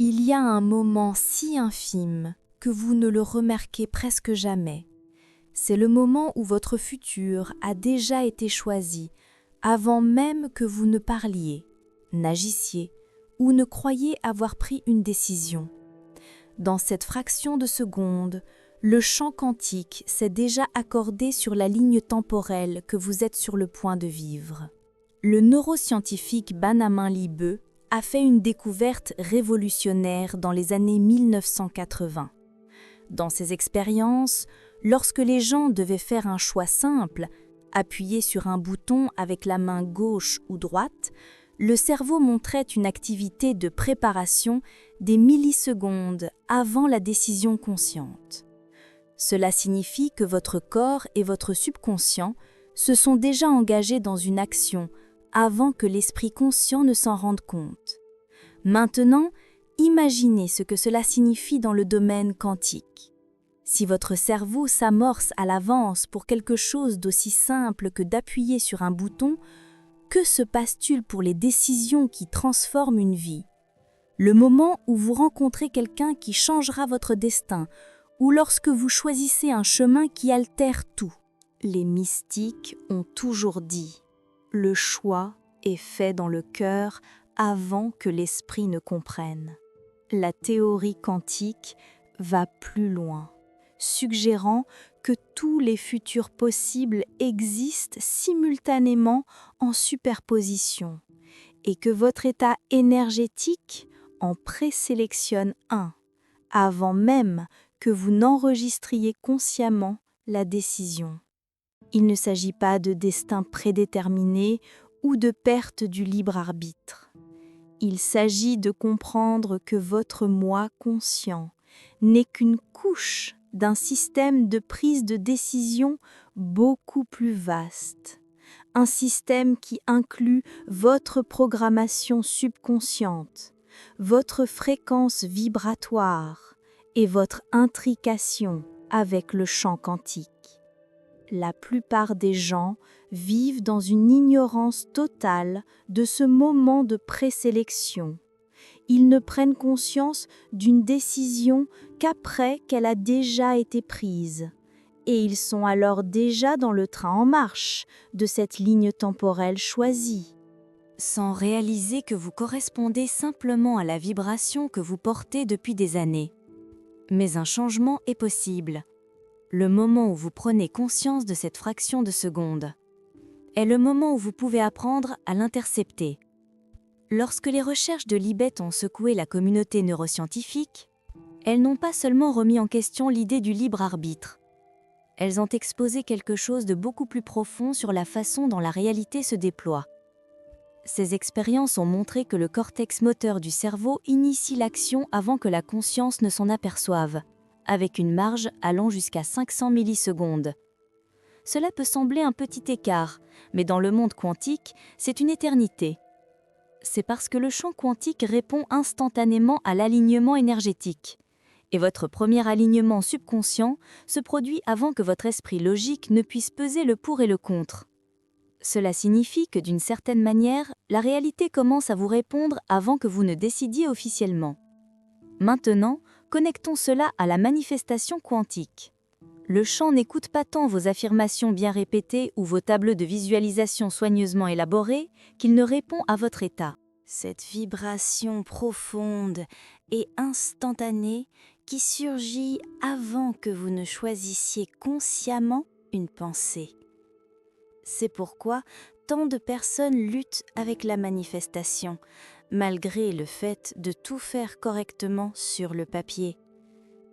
Il y a un moment si infime que vous ne le remarquez presque jamais. C'est le moment où votre futur a déjà été choisi, avant même que vous ne parliez, n'agissiez ou ne croyiez avoir pris une décision. Dans cette fraction de seconde, le champ quantique s'est déjà accordé sur la ligne temporelle que vous êtes sur le point de vivre. Le neuroscientifique Benjamin Libet a fait une découverte révolutionnaire dans les années 1980. Dans ses expériences, lorsque les gens devaient faire un choix simple, appuyer sur un bouton avec la main gauche ou droite, le cerveau montrait une activité de préparation des millisecondes avant la décision consciente. Cela signifie que votre corps et votre subconscient se sont déjà engagés dans une action avant que l'esprit conscient ne s'en rende compte. Maintenant, imaginez ce que cela signifie dans le domaine quantique. Si votre cerveau s'amorce à l'avance pour quelque chose d'aussi simple que d'appuyer sur un bouton, que se passe-t-il pour les décisions qui transforment une vie? Le moment où vous rencontrez quelqu'un qui changera votre destin, ou lorsque vous choisissez un chemin qui altère tout. Les mystiques ont toujours dit « Le choix est fait dans le cœur avant que l'esprit ne comprenne ». La théorie quantique va plus loin, suggérant que tous les futurs possibles existent simultanément en superposition et que votre état énergétique en présélectionne un, avant même que vous n'enregistriez consciemment la décision. Il ne s'agit pas de destin prédéterminé ou de perte du libre arbitre. Il s'agit de comprendre que votre moi conscient n'est qu'une couche d'un système de prise de décision beaucoup plus vaste. Un système qui inclut votre programmation subconsciente, votre fréquence vibratoire et votre intrication avec le champ quantique. La plupart des gens vivent dans une ignorance totale de ce moment de présélection. Ils ne prennent conscience d'une décision qu'après qu'elle a déjà été prise. Et ils sont alors déjà dans le train en marche de cette ligne temporelle choisie. Sans réaliser que vous correspondez simplement à la vibration que vous portez depuis des années. Mais un changement est possible. Le moment où vous prenez conscience de cette fraction de seconde est le moment où vous pouvez apprendre à l'intercepter. Lorsque les recherches de Libet ont secoué la communauté neuroscientifique, elles n'ont pas seulement remis en question l'idée du libre arbitre. Elles ont exposé quelque chose de beaucoup plus profond sur la façon dont la réalité se déploie. Ces expériences ont montré que le cortex moteur du cerveau initie l'action avant que la conscience ne s'en aperçoive, avec une marge allant jusqu'à 500 millisecondes. Cela peut sembler un petit écart, mais dans le monde quantique, c'est une éternité. C'est parce que le champ quantique répond instantanément à l'alignement énergétique. Et votre premier alignement subconscient se produit avant que votre esprit logique ne puisse peser le pour et le contre. Cela signifie que d'une certaine manière, la réalité commence à vous répondre avant que vous ne décidiez officiellement. Maintenant, connectons cela à la manifestation quantique. Le champ n'écoute pas tant vos affirmations bien répétées ou vos tableaux de visualisation soigneusement élaborés qu'il ne répond à votre état. Cette vibration profonde et instantanée qui surgit avant que vous ne choisissiez consciemment une pensée. C'est pourquoi tant de personnes luttent avec la manifestation, malgré le fait de tout faire correctement sur le papier.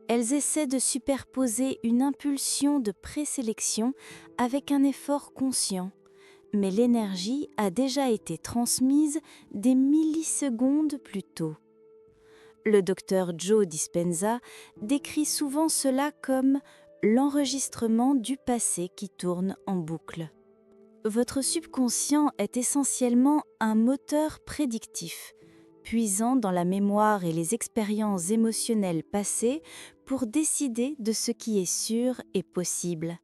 Elles essaient de superposer une impulsion de présélection avec un effort conscient, mais l'énergie a déjà été transmise des millisecondes plus tôt. Le docteur Joe Dispenza décrit souvent cela comme l'enregistrement du passé qui tourne en boucle. Votre subconscient est essentiellement un moteur prédictif, puisant dans la mémoire et les expériences émotionnelles passées pour décider de ce qui est sûr et possible.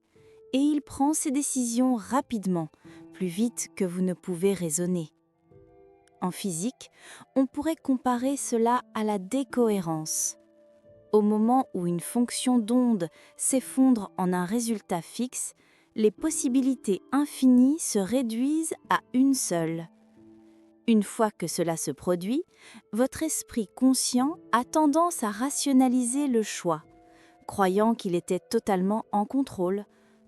Et il prend ses décisions rapidement, plus vite que vous ne pouvez raisonner. En physique, on pourrait comparer cela à la décohérence. Au moment où une fonction d'onde s'effondre en un résultat fixe, les possibilités infinies se réduisent à une seule. Une fois que cela se produit, votre esprit conscient a tendance à rationaliser le choix, croyant qu'il était totalement en contrôle,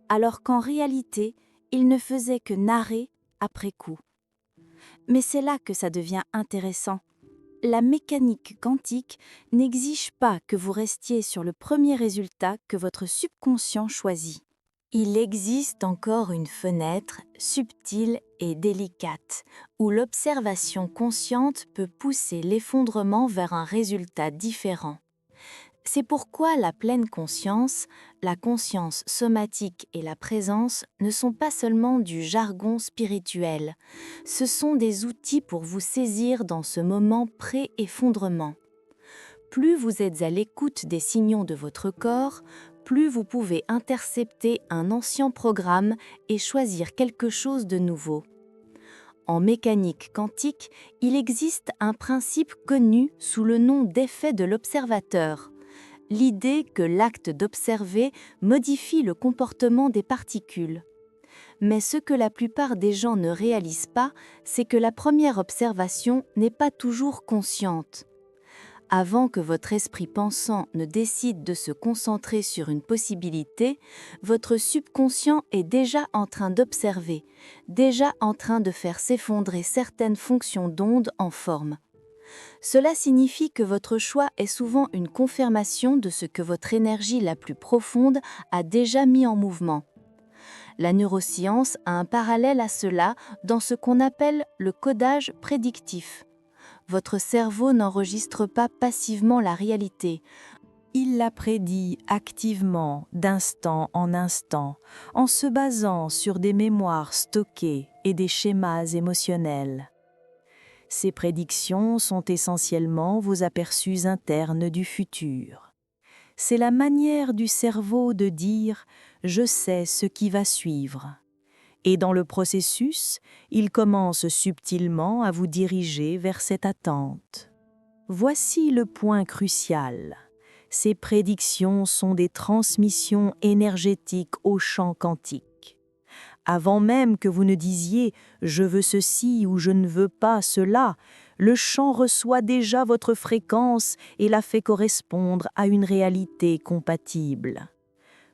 alors qu'en réalité, il ne faisait que narrer après coup. Mais c'est là que ça devient intéressant. La mécanique quantique n'exige pas que vous restiez sur le premier résultat que votre subconscient choisit. Il existe encore une fenêtre subtile et délicate où l'observation consciente peut pousser l'effondrement vers un résultat différent. C'est pourquoi la pleine conscience, la conscience somatique et la présence ne sont pas seulement du jargon spirituel, ce sont des outils pour vous saisir dans ce moment pré-effondrement. Plus vous êtes à l'écoute des signaux de votre corps, plus vous pouvez intercepter un ancien programme et choisir quelque chose de nouveau. En mécanique quantique, il existe un principe connu sous le nom d'effet de l'observateur. L'idée que l'acte d'observer modifie le comportement des particules. Mais ce que la plupart des gens ne réalisent pas, c'est que la première observation n'est pas toujours consciente. Avant que votre esprit pensant ne décide de se concentrer sur une possibilité, votre subconscient est déjà en train d'observer, déjà en train de faire s'effondrer certaines fonctions d'onde en forme. Cela signifie que votre choix est souvent une confirmation de ce que votre énergie la plus profonde a déjà mis en mouvement. La neuroscience a un parallèle à cela dans ce qu'on appelle le codage prédictif. Votre cerveau n'enregistre pas passivement la réalité. Il la prédit activement, d'instant en instant, en se basant sur des mémoires stockées et des schémas émotionnels. Ces prédictions sont essentiellement vos aperçus internes du futur. C'est la manière du cerveau de dire « je sais ce qui va suivre ». Et dans le processus, il commence subtilement à vous diriger vers cette attente. Voici le point crucial. Ces prédictions sont des transmissions énergétiques au champ quantique. Avant même que vous ne disiez « je veux ceci » ou « je ne veux pas cela », le champ reçoit déjà votre fréquence et la fait correspondre à une réalité compatible.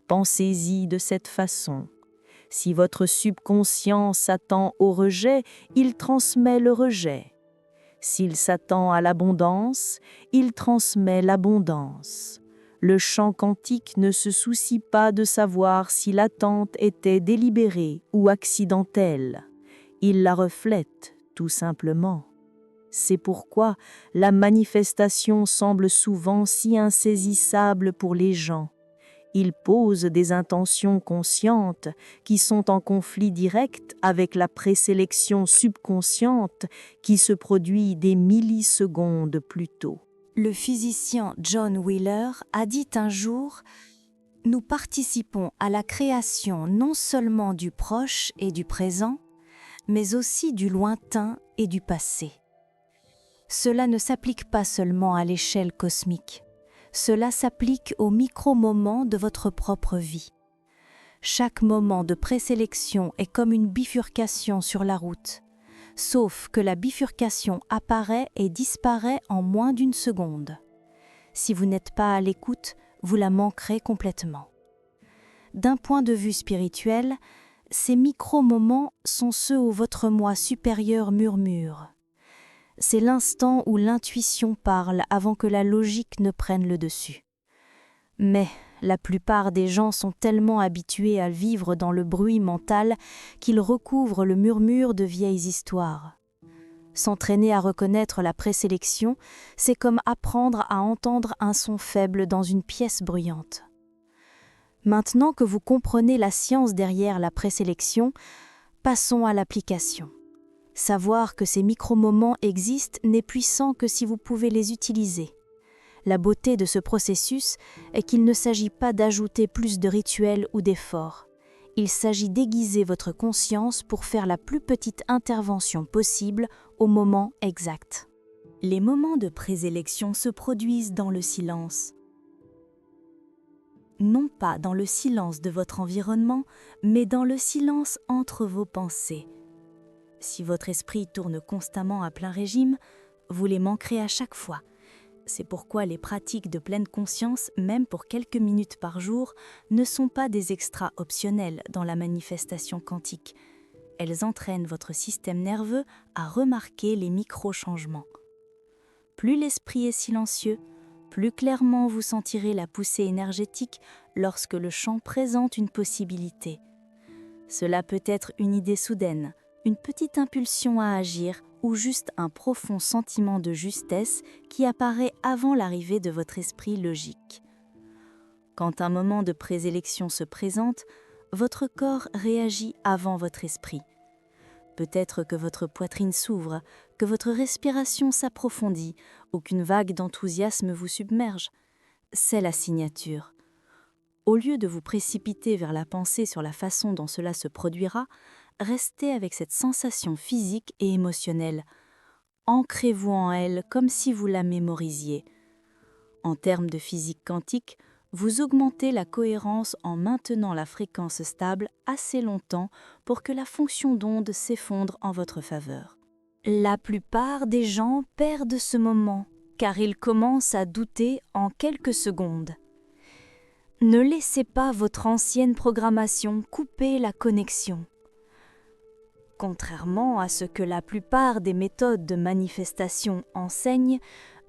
Pensez-y de cette façon. Si votre subconscient s'attend au rejet, il transmet le rejet. S'il s'attend à l'abondance, il transmet l'abondance. Le champ quantique ne se soucie pas de savoir si l'attente était délibérée ou accidentelle. Il la reflète, tout simplement. C'est pourquoi la manifestation semble souvent si insaisissable pour les gens. Ils posent des intentions conscientes qui sont en conflit direct avec la présélection subconsciente qui se produit des millisecondes plus tôt. Le physicien John Wheeler a dit un jour « Nous participons à la création non seulement du proche et du présent, mais aussi du lointain et du passé. » Cela ne s'applique pas seulement à l'échelle cosmique. Cela s'applique aux micro-moments de votre propre vie. Chaque moment de présélection est comme une bifurcation sur la route, sauf que la bifurcation apparaît et disparaît en moins d'une seconde. Si vous n'êtes pas à l'écoute, vous la manquerez complètement. D'un point de vue spirituel, ces micro-moments sont ceux où votre moi supérieur murmure. C'est l'instant où l'intuition parle avant que la logique ne prenne le dessus. Mais la plupart des gens sont tellement habitués à vivre dans le bruit mental qu'ils recouvrent le murmure de vieilles histoires. S'entraîner à reconnaître la présélection, c'est comme apprendre à entendre un son faible dans une pièce bruyante. Maintenant que vous comprenez la science derrière la présélection, passons à l'application. Savoir que ces micro-moments existent n'est puissant que si vous pouvez les utiliser. La beauté de ce processus est qu'il ne s'agit pas d'ajouter plus de rituels ou d'efforts. Il s'agit d'aiguiser votre conscience pour faire la plus petite intervention possible au moment exact. Les moments de présélection se produisent dans le silence. Non pas dans le silence de votre environnement, mais dans le silence entre vos pensées. Si votre esprit tourne constamment à plein régime, vous les manquerez à chaque fois. C'est pourquoi les pratiques de pleine conscience, même pour quelques minutes par jour, ne sont pas des extras optionnels dans la manifestation quantique. Elles entraînent votre système nerveux à remarquer les micro-changements. Plus l'esprit est silencieux, plus clairement vous sentirez la poussée énergétique lorsque le champ présente une possibilité. Cela peut être une idée soudaine, une petite impulsion à agir ou juste un profond sentiment de justesse qui apparaît avant l'arrivée de votre esprit logique. Quand un moment de présélection se présente, votre corps réagit avant votre esprit. Peut-être que votre poitrine s'ouvre, que votre respiration s'approfondit ou qu'une vague d'enthousiasme vous submerge. C'est la signature. Au lieu de vous précipiter vers la pensée sur la façon dont cela se produira, restez avec cette sensation physique et émotionnelle. Ancrez-vous en elle comme si vous la mémorisiez. En termes de physique quantique, vous augmentez la cohérence en maintenant la fréquence stable assez longtemps pour que la fonction d'onde s'effondre en votre faveur. La plupart des gens perdent ce moment, car ils commencent à douter en quelques secondes. Ne laissez pas votre ancienne programmation couper la connexion. Contrairement à ce que la plupart des méthodes de manifestation enseignent,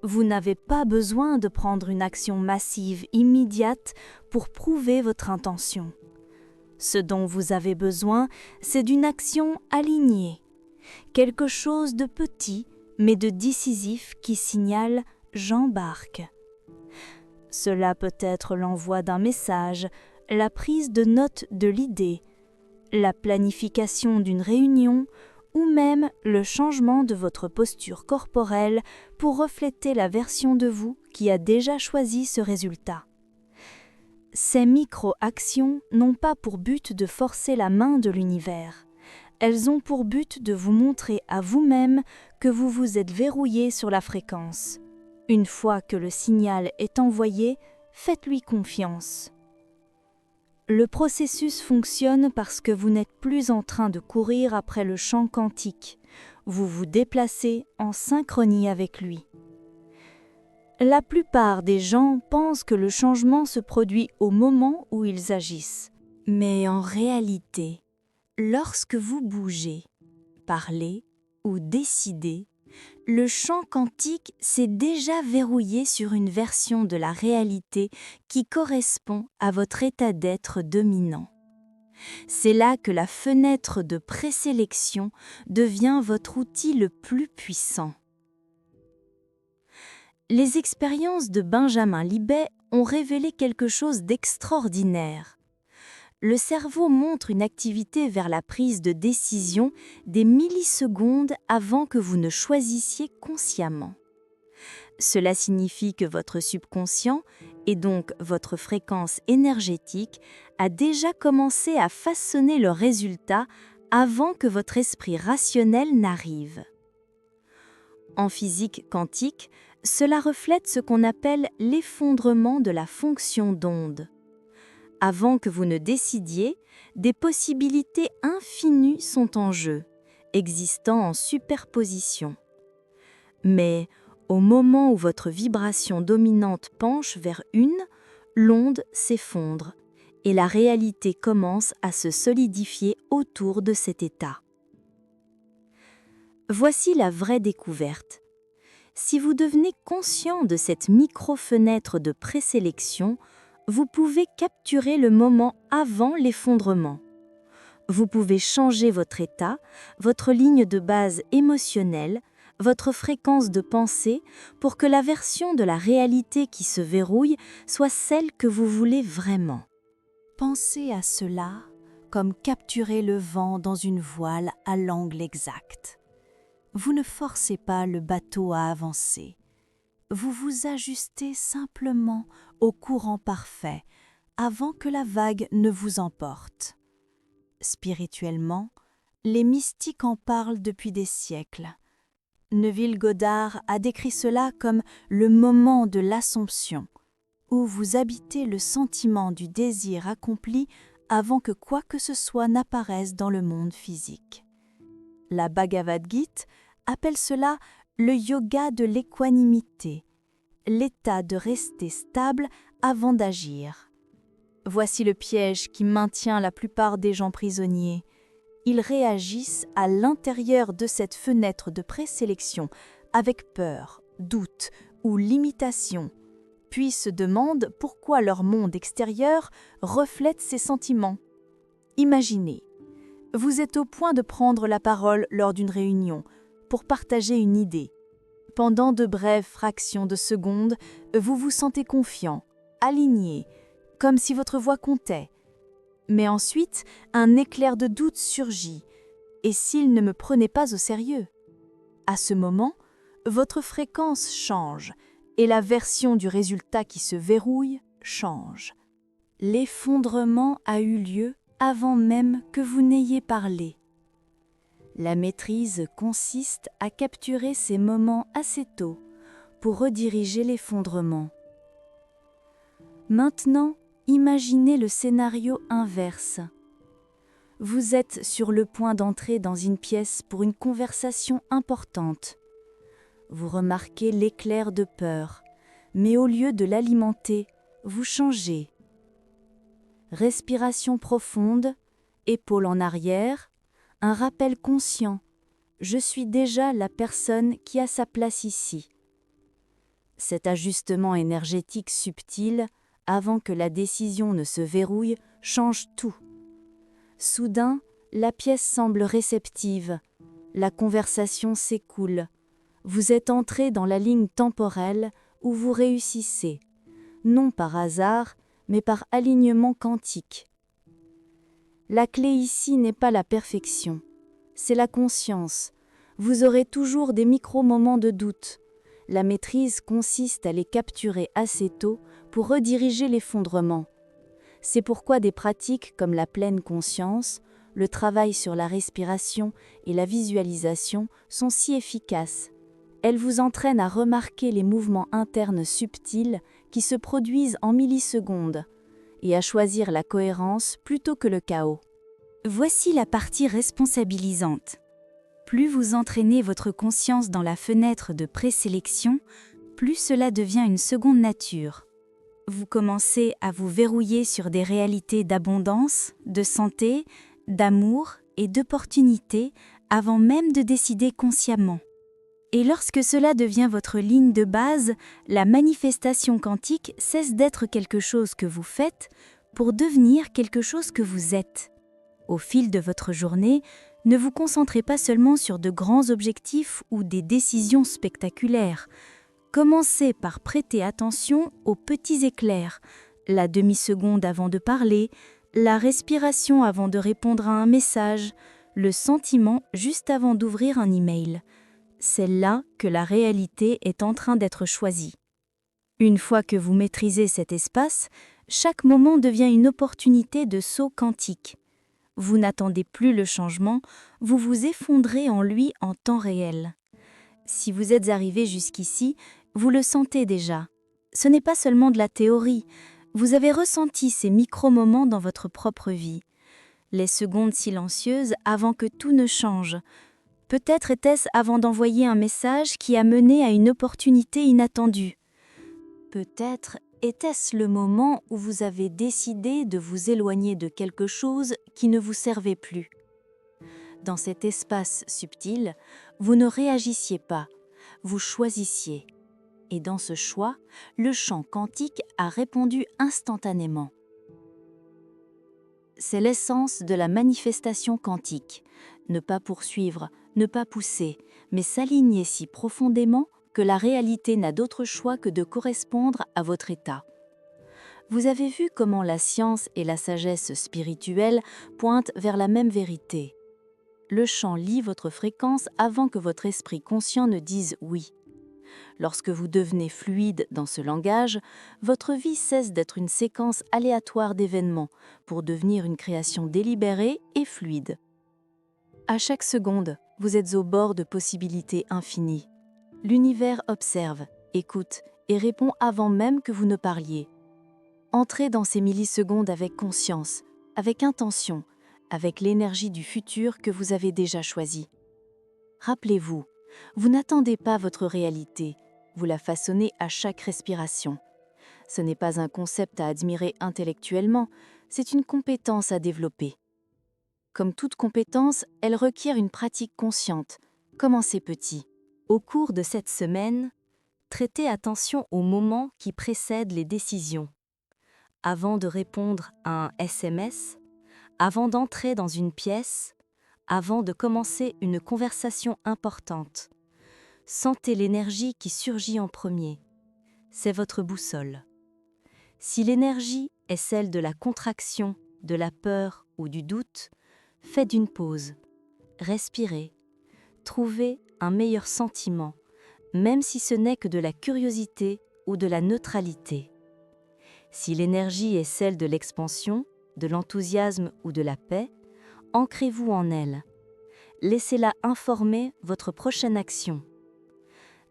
vous n'avez pas besoin de prendre une action massive immédiate pour prouver votre intention. Ce dont vous avez besoin, c'est d'une action alignée, quelque chose de petit mais de décisif qui signale « j'embarque ». Cela peut être l'envoi d'un message, la prise de note de l'idée, la planification d'une réunion ou même le changement de votre posture corporelle pour refléter la version de vous qui a déjà choisi ce résultat. Ces micro-actions n'ont pas pour but de forcer la main de l'univers. Elles ont pour but de vous montrer à vous-même que vous vous êtes verrouillé sur la fréquence. Une fois que le signal est envoyé, faites-lui confiance. Le processus fonctionne parce que vous n'êtes plus en train de courir après le champ quantique. Vous vous déplacez en synchronie avec lui. La plupart des gens pensent que le changement se produit au moment où ils agissent. Mais en réalité, lorsque vous bougez, parlez ou décidez, le champ quantique s'est déjà verrouillé sur une version de la réalité qui correspond à votre état d'être dominant. C'est là que la fenêtre de présélection devient votre outil le plus puissant. Les expériences de Benjamin Libet ont révélé quelque chose d'extraordinaire. Le cerveau montre une activité vers la prise de décision des millisecondes avant que vous ne choisissiez consciemment. Cela signifie que votre subconscient, et donc votre fréquence énergétique, a déjà commencé à façonner le résultat avant que votre esprit rationnel n'arrive. En physique quantique, cela reflète ce qu'on appelle l'effondrement de la fonction d'onde. Avant que vous ne décidiez, des possibilités infinies sont en jeu, existant en superposition. Mais au moment où votre vibration dominante penche vers une, l'onde s'effondre et la réalité commence à se solidifier autour de cet état. Voici la vraie découverte. Si vous devenez conscient de cette micro-fenêtre de présélection, vous pouvez capturer le moment avant l'effondrement. Vous pouvez changer votre état, votre ligne de base émotionnelle, votre fréquence de pensée pour que la version de la réalité qui se verrouille soit celle que vous voulez vraiment. Pensez à cela comme capturer le vent dans une voile à l'angle exact. Vous ne forcez pas le bateau à avancer. Vous vous ajustez simplement au courant parfait avant que la vague ne vous emporte. Spirituellement, les mystiques en parlent depuis des siècles. Neville Goddard a décrit cela comme le moment de l'Assomption, où vous habitez le sentiment du désir accompli avant que quoi que ce soit n'apparaisse dans le monde physique. La Bhagavad Gita appelle cela le yoga de l'équanimité, l'état de rester stable avant d'agir. Voici le piège qui maintient la plupart des gens prisonniers. Ils réagissent à l'intérieur de cette fenêtre de présélection avec peur, doute ou limitation, puis se demandent pourquoi leur monde extérieur reflète ces sentiments. Imaginez, vous êtes au point de prendre la parole lors d'une réunion pour partager une idée. Pendant de brèves fractions de secondes, vous vous sentez confiant, aligné, comme si votre voix comptait. Mais ensuite, un éclair de doute surgit. Et s'il ne me prenait pas au sérieux? À ce moment, votre fréquence change et la version du résultat qui se verrouille change. L'effondrement a eu lieu avant même que vous n'ayez parlé. La maîtrise consiste à capturer ces moments assez tôt pour rediriger l'effondrement. Maintenant, imaginez le scénario inverse. Vous êtes sur le point d'entrer dans une pièce pour une conversation importante. Vous remarquez l'éclair de peur, mais au lieu de l'alimenter, vous changez. Respiration profonde, épaules en arrière, un rappel conscient. Je suis déjà la personne qui a sa place ici. Cet ajustement énergétique subtil, avant que la décision ne se verrouille, change tout. Soudain, la pièce semble réceptive. La conversation s'écoule. Vous êtes entré dans la ligne temporelle où vous réussissez, non par hasard, mais par alignement quantique. La clé ici n'est pas la perfection, c'est la conscience. Vous aurez toujours des micro-moments de doute. La maîtrise consiste à les capturer assez tôt pour rediriger l'effondrement. C'est pourquoi des pratiques comme la pleine conscience, le travail sur la respiration et la visualisation sont si efficaces. Elles vous entraînent à remarquer les mouvements internes subtils qui se produisent en millisecondes et à choisir la cohérence plutôt que le chaos. Voici la partie responsabilisante. Plus vous entraînez votre conscience dans la fenêtre de présélection, plus cela devient une seconde nature. Vous commencez à vous verrouiller sur des réalités d'abondance, de santé, d'amour et d'opportunité avant même de décider consciemment. Et lorsque cela devient votre ligne de base, la manifestation quantique cesse d'être quelque chose que vous faites pour devenir quelque chose que vous êtes. Au fil de votre journée, ne vous concentrez pas seulement sur de grands objectifs ou des décisions spectaculaires. Commencez par prêter attention aux petits éclairs, la demi-seconde avant de parler, la respiration avant de répondre à un message, le sentiment juste avant d'ouvrir un email. C'est là que la réalité est en train d'être choisie. Une fois que vous maîtrisez cet espace, chaque moment devient une opportunité de saut quantique. Vous n'attendez plus le changement, vous vous effondrez en lui en temps réel. Si vous êtes arrivé jusqu'ici, vous le sentez déjà. Ce n'est pas seulement de la théorie, vous avez ressenti ces micro-moments dans votre propre vie. Les secondes silencieuses avant que tout ne change. Peut-être était-ce avant d'envoyer un message qui a mené à une opportunité inattendue. Peut-être était-ce le moment où vous avez décidé de vous éloigner de quelque chose qui ne vous servait plus. Dans cet espace subtil, vous ne réagissiez pas, vous choisissiez. Et dans ce choix, le champ quantique a répondu instantanément. C'est l'essence de la manifestation quantique. Ne pas poursuivre, ne pas pousser, mais s'aligner si profondément que la réalité n'a d'autre choix que de correspondre à votre état. Vous avez vu comment la science et la sagesse spirituelle pointent vers la même vérité. Le champ lit votre fréquence avant que votre esprit conscient ne dise oui. Lorsque vous devenez fluide dans ce langage, votre vie cesse d'être une séquence aléatoire d'événements pour devenir une création délibérée et fluide. À chaque seconde, vous êtes au bord de possibilités infinies. L'univers observe, écoute et répond avant même que vous ne parliez. Entrez dans ces millisecondes avec conscience, avec intention, avec l'énergie du futur que vous avez déjà choisi. Rappelez-vous, vous n'attendez pas votre réalité, vous la façonnez à chaque respiration. Ce n'est pas un concept à admirer intellectuellement, c'est une compétence à développer. Comme toute compétence, elle requiert une pratique consciente. Commencez petit. Au cours de cette semaine, prêtez attention aux moments qui précèdent les décisions. Avant de répondre à un SMS, avant d'entrer dans une pièce, avant de commencer une conversation importante. Sentez l'énergie qui surgit en premier. C'est votre boussole. Si l'énergie est celle de la contraction, de la peur ou du doute, faites une pause. Respirez. Trouvez un meilleur sentiment, même si ce n'est que de la curiosité ou de la neutralité. Si l'énergie est celle de l'expansion, de l'enthousiasme ou de la paix, ancrez-vous en elle. Laissez-la informer votre prochaine action.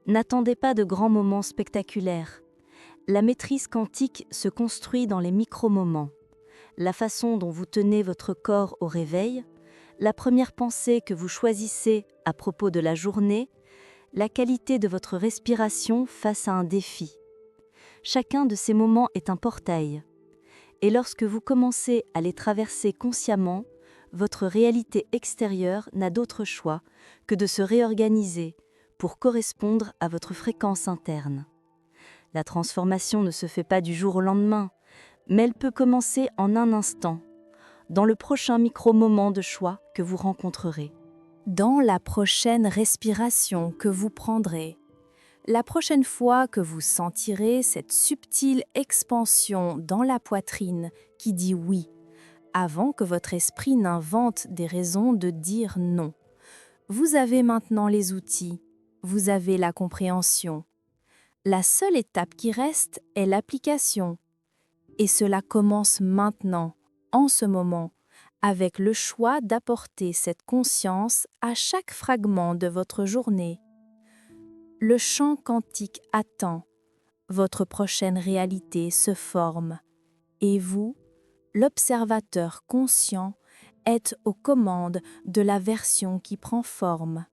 N'attendez pas de grands moments spectaculaires. La maîtrise quantique se construit dans les micro-moments. La façon dont vous tenez votre corps au réveil, la première pensée que vous choisissez à propos de la journée, la qualité de votre respiration face à un défi. Chacun de ces moments est un portail. Et lorsque vous commencez à les traverser consciemment, votre réalité extérieure n'a d'autre choix que de se réorganiser pour correspondre à votre fréquence interne. La transformation ne se fait pas du jour au lendemain, mais elle peut commencer en un instant, dans le prochain micro-moment de choix que vous rencontrerez. Dans la prochaine respiration que vous prendrez, la prochaine fois que vous sentirez cette subtile expansion dans la poitrine qui dit oui, avant que votre esprit n'invente des raisons de dire non. Vous avez maintenant les outils, vous avez la compréhension. La seule étape qui reste est l'application. Et cela commence maintenant, en ce moment, avec le choix d'apporter cette conscience à chaque fragment de votre journée. Le champ quantique attend, votre prochaine réalité se forme, et vous, l'observateur conscient, êtes aux commandes de la version qui prend forme.